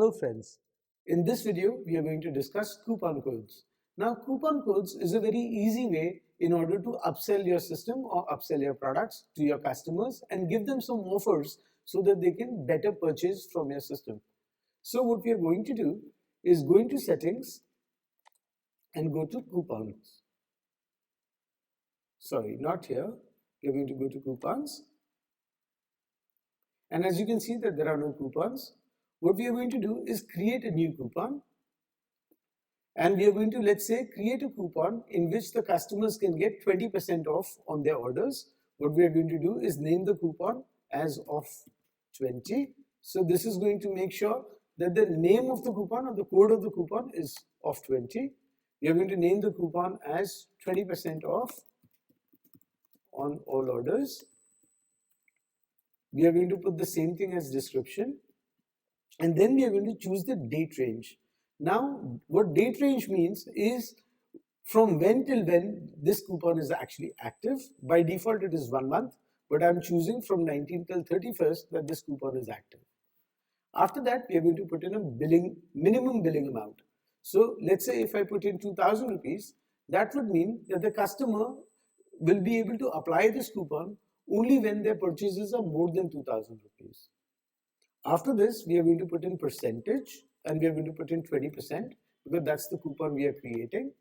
Hello friends, in this video we are going to discuss coupon codes. Now coupon codes is a very easy way in order to upsell your system or upsell your products to your customers and give them some offers so that they can better purchase from your system. So what we are going to do is go into settings and go to coupons. Sorry, not here. We are going to go to coupons. And as you can see that there are no coupons. What we are going to do is create a new coupon, and we are going to, let's say, create a coupon in which the customers can get 20% off on their orders. What we are going to do is name the coupon as off 20. So this is going to make sure that the name of the coupon or the code of the coupon is off 20. We are going to name the coupon as 20% off on all orders. We are going to put the same thing as description. And then we are going to choose the date range. Now, what date range means is from when till when this coupon is actually active. By default, it is 1 month, but I'm choosing from 19th till 31st that this coupon is active. After that, we are going to put in a minimum billing amount. So let's say if I put in 2,000 rupees, that would mean that the customer will be able to apply this coupon only when their purchases are more than 2,000 rupees. After this, we are going to put in percentage, and we are going to put in 20% because that's the coupon we are creating.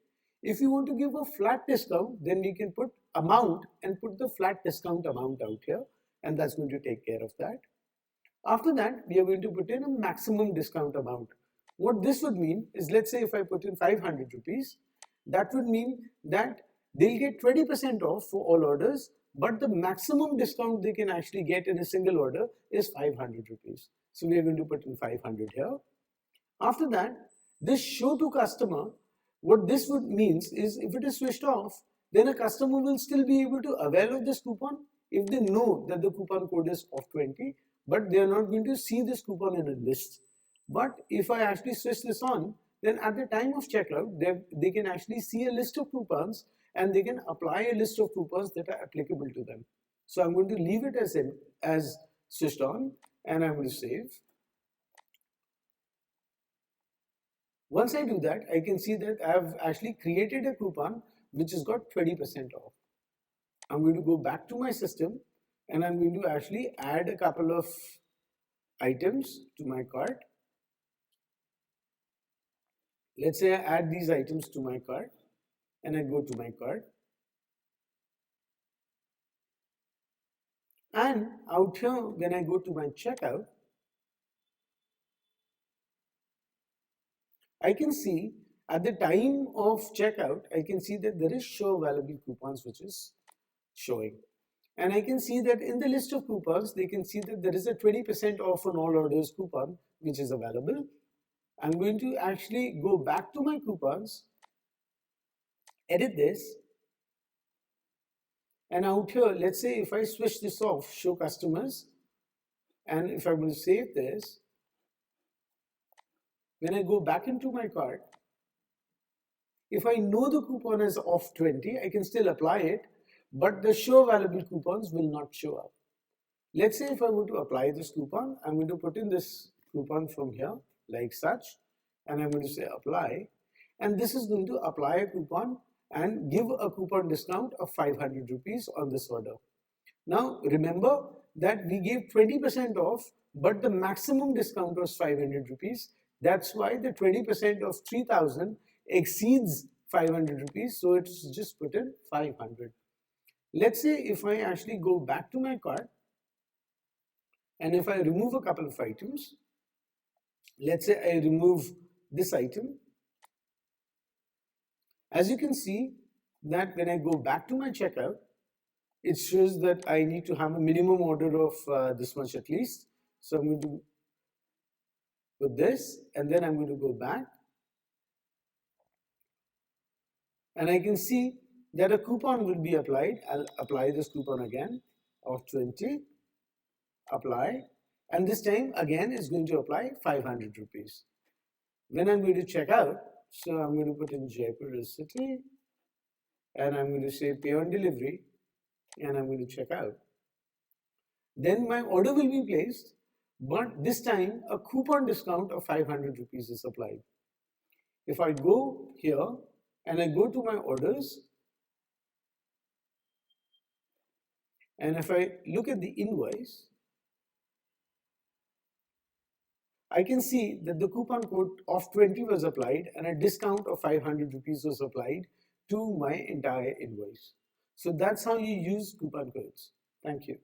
If you want to give a flat discount, then we can put amount and put the flat discount amount out here, and that's going to take care of that. After that, we are going to put in a maximum discount amount. What this would mean is, let's say if I put in 500 rupees, that would mean that they'll get 20% off for all orders, but the maximum discount they can actually get in a single order is 500 rupees. So we are going to put in 500 here. After that, this show to customer, what this would means is if it is switched off, then a customer will still be able to avail of this coupon if they know that the coupon code is off 20, but they are not going to see this coupon in a list. But if I actually switch this on, then at the time of checkout, they can actually see a list of coupons and they can apply a list of coupons that are applicable to them. So I'm going to leave it as switched on, and I'm going to save. Once I do that, I can see that I've actually created a coupon which has got 20% off. I'm going to go back to my system and I'm going to actually add a couple of items to my cart. Let's say I add these items to my cart and I go to my cart. And out here, when I go to my checkout, I can see at the time of checkout, I can see that there is show available coupons which is showing. And I can see that in the list of coupons, they can see that there is a 20% off on all orders coupon which is available. I'm going to actually go back to my coupons, edit this, and out here, let's say if I switch this off, show customers, and if I'm going to save this, when I go back into my cart, if I know the coupon is off 20, I can still apply it, but the show available coupons will not show up. Let's say if I were to apply this coupon, I'm going to put in this coupon from here, like such, and I'm going to say apply, and this is going to apply a coupon and give a coupon discount of 500 rupees on this order. Now remember that we gave 20% off, but the maximum discount was 500 rupees. That's why the 20% of 3000 exceeds 500 rupees, so it's just put in 500. Let's say if I actually go back to my cart and if I remove a couple of items, let's say I remove this item, as you can see that when I go back to my checkout, it shows that I need to have a minimum order of this much at least. So I'm going to put this and then I'm going to go back and I can see that a coupon will be applied. I'll apply this coupon again of 20, apply, and this time again is going to apply 500 rupees. When I'm going to check out, so I'm going to put in Jaipur as city and I'm going to say pay on delivery and I'm going to check out. Then my order will be placed, but this time a coupon discount of 500 rupees is applied. If I go here and I go to my orders, and if I look at the invoice, I can see that the coupon code of 20 was applied and a discount of 500 rupees was applied to my entire invoice. So that's how you use coupon codes. Thank you.